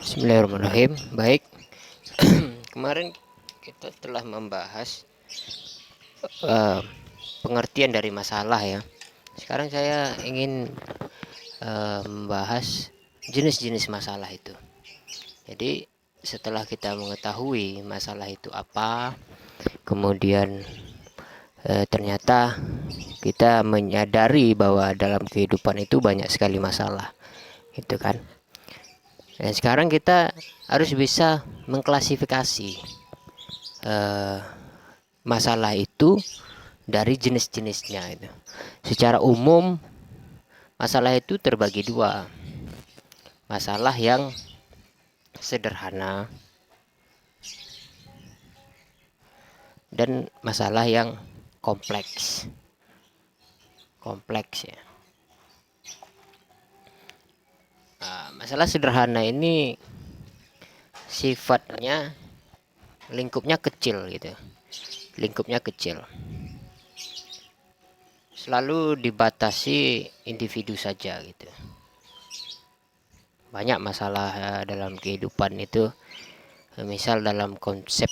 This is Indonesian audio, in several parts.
Bismillahirrahmanirrahim. Baik, kemarin kita telah membahas eh, pengertian dari masalah ya. Sekarang saya ingin membahas jenis-jenis masalah itu. Jadi setelah kita mengetahui masalah itu apa, kemudian ternyata kita menyadari bahwa dalam kehidupan itu banyak sekali masalah, gitu kan. Dan sekarang kita harus bisa mengklasifikasi eh, masalah itu dari jenis-jenisnya itu. Secara umum masalah itu terbagi dua. Masalah yang sederhana dan masalah yang kompleks. Kompleks ya. Nah, masalah sederhana ini sifatnya lingkupnya kecil gitu. Lingkupnya kecil. Selalu dibatasi individu saja gitu. Banyak masalah dalam kehidupan itu, misal dalam konsep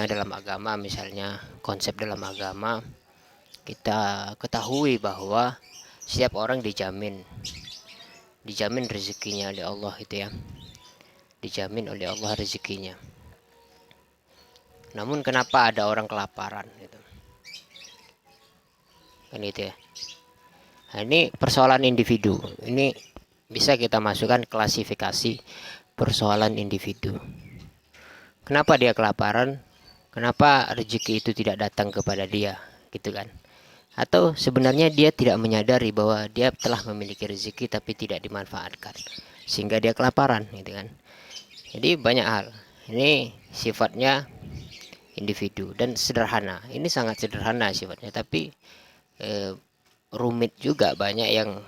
dalam agama, misalnya konsep dalam agama kita ketahui bahwa setiap orang dijamin rezekinya oleh Allah itu ya, dijamin oleh Allah rezekinya. Namun kenapa ada orang kelaparan gitu kan, itu ya. Nah, ini persoalan individu, ini bisa kita masukkan klasifikasi persoalan individu. Kenapa dia kelaparan? Kenapa rezeki itu tidak datang kepada dia, gitu kan? Atau sebenarnya dia tidak menyadari bahwa dia telah memiliki rezeki tapi tidak dimanfaatkan, sehingga dia kelaparan, gitu kan? Jadi banyak hal. Ini sifatnya individu dan sederhana. Ini sangat sederhana sifatnya, tapi rumit juga, banyak yang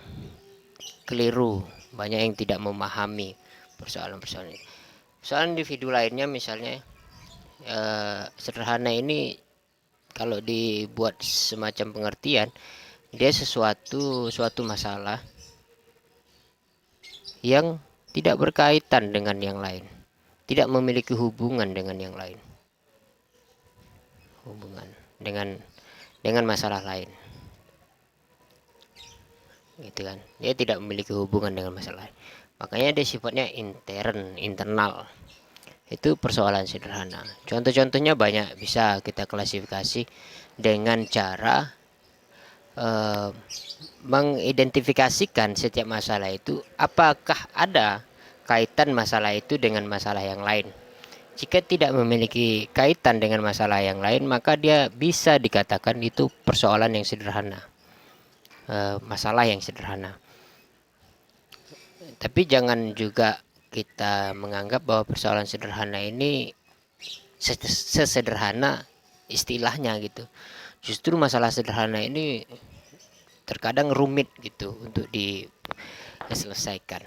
keliru, banyak yang tidak memahami persoalan-persoalan ini. Soal individu lainnya misalnya sederhana ini kalau dibuat semacam pengertian, dia suatu masalah yang tidak berkaitan dengan yang lain, tidak memiliki hubungan dengan yang lain, hubungan dengan masalah lain, gitu kan. Dia tidak memiliki hubungan dengan masalah lain, makanya dia sifatnya internal. Itu persoalan sederhana. Contoh-contohnya banyak, bisa kita klasifikasi dengan cara mengidentifikasikan setiap masalah itu, apakah ada kaitan masalah itu dengan masalah yang lain. Jika tidak memiliki kaitan dengan masalah yang lain, maka dia bisa dikatakan itu persoalan yang sederhana, masalah yang sederhana. Tapi jangan juga kita menganggap bahwa persoalan sederhana ini sesederhana istilahnya gitu. Justru masalah sederhana ini terkadang rumit gitu untuk diselesaikan.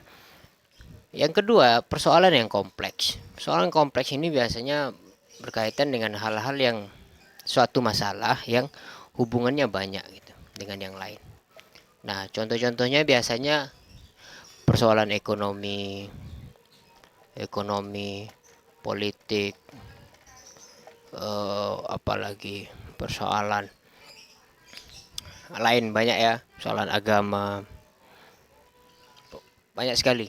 Yang kedua, persoalan yang kompleks. Persoalan kompleks ini biasanya berkaitan dengan hal-hal yang suatu masalah yang hubungannya banyak gitu dengan yang lain. Nah, contoh-contohnya biasanya persoalan ekonomi, politik, apalagi persoalan lain banyak ya, persoalan agama, banyak sekali.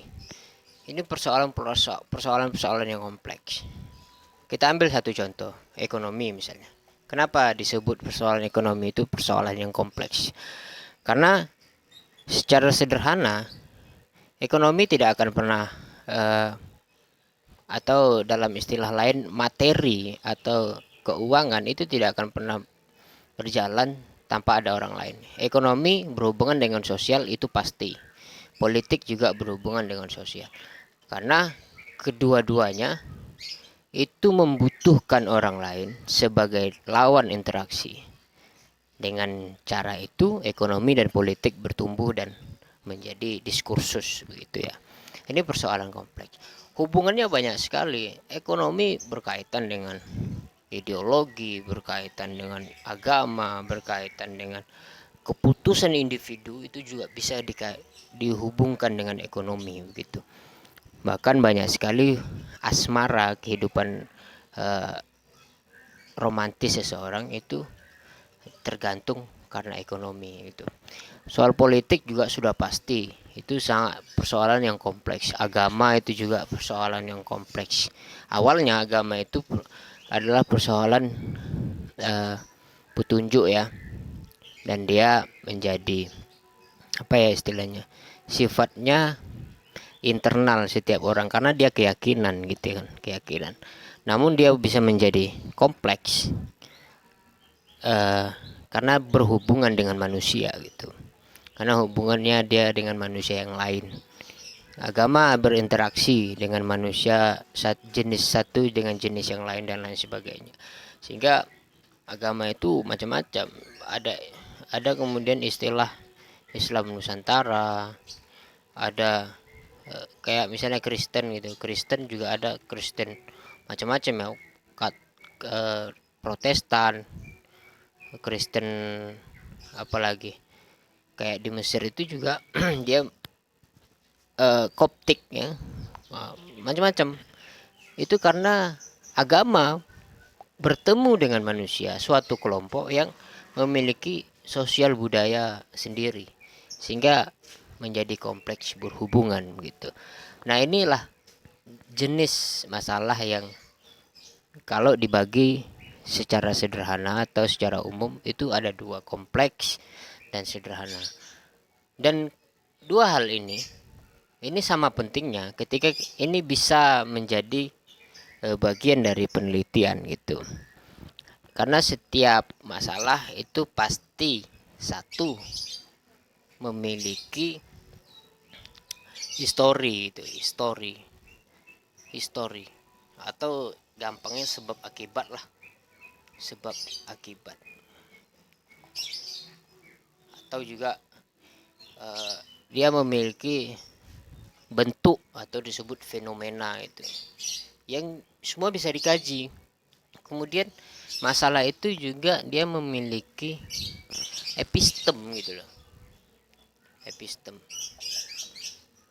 Ini persoalan yang kompleks. Kita ambil satu contoh, ekonomi misalnya. Kenapa disebut persoalan ekonomi itu persoalan yang kompleks? Karena secara sederhana ekonomi tidak akan pernah atau dalam istilah lain materi atau keuangan itu tidak akan pernah berjalan tanpa ada orang lain. Ekonomi berhubungan dengan sosial, itu pasti. Politik juga berhubungan dengan sosial. Karena kedua-duanya itu membutuhkan orang lain sebagai lawan interaksi. Dengan cara itu ekonomi dan politik bertumbuh dan menjadi diskursus begitu ya. Ini persoalan kompleks. Hubungannya banyak sekali. Ekonomi berkaitan dengan ideologi, berkaitan dengan agama, berkaitan dengan keputusan individu, itu juga bisa dihubungkan dengan ekonomi begitu. Bahkan banyak sekali asmara, kehidupan romantis seseorang itu tergantung karena ekonomi gitu. Soal politik juga sudah pasti itu sangat persoalan yang kompleks. Agama itu juga persoalan yang kompleks. Awalnya agama itu adalah persoalan petunjuk ya, dan dia menjadi apa ya istilahnya, sifatnya internal setiap orang karena dia keyakinan gitu kan, keyakinan. Namun dia bisa menjadi kompleks karena berhubungan dengan manusia gitu, karena hubungannya dia dengan manusia yang lain. Agama berinteraksi dengan manusia jenis satu dengan jenis yang lain dan lain sebagainya, sehingga agama itu macam-macam. Ada kemudian istilah Islam Nusantara, ada kayak misalnya Kristen gitu. Kristen juga ada Kristen macam-macam ya, Protestan, Kristen apalagi kayak di Mesir itu juga dia Koptik ya, macam-macam. Itu karena agama bertemu dengan manusia, suatu kelompok yang memiliki sosial budaya sendiri, sehingga menjadi kompleks berhubungan gitu. Nah inilah jenis masalah yang kalau dibagi secara sederhana atau secara umum itu ada dua, kompleks dan sederhana. Dan dua hal ini sama pentingnya ketika ini bisa menjadi bagian dari penelitian gitu. Karena setiap masalah itu pasti satu memiliki histori atau gampangnya sebab akibat lah, sebab akibat, atau juga dia memiliki bentuk atau disebut fenomena itu yang semua bisa dikaji. Kemudian masalah itu juga dia memiliki epistem gitu loh, epistem.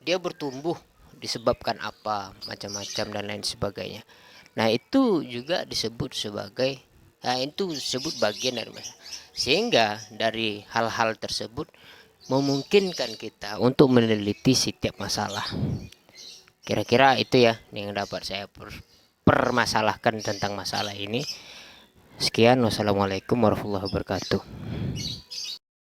Dia bertumbuh disebabkan apa, macam-macam dan lain sebagainya. Nah itu juga disebut sebagai, itu disebut bagian dari masalah. Sehingga dari hal-hal tersebut memungkinkan kita untuk meneliti setiap masalah. Kira-kira itu ya yang dapat saya permasalahkan tentang masalah ini. Sekian, wassalamualaikum warahmatullahi wabarakatuh.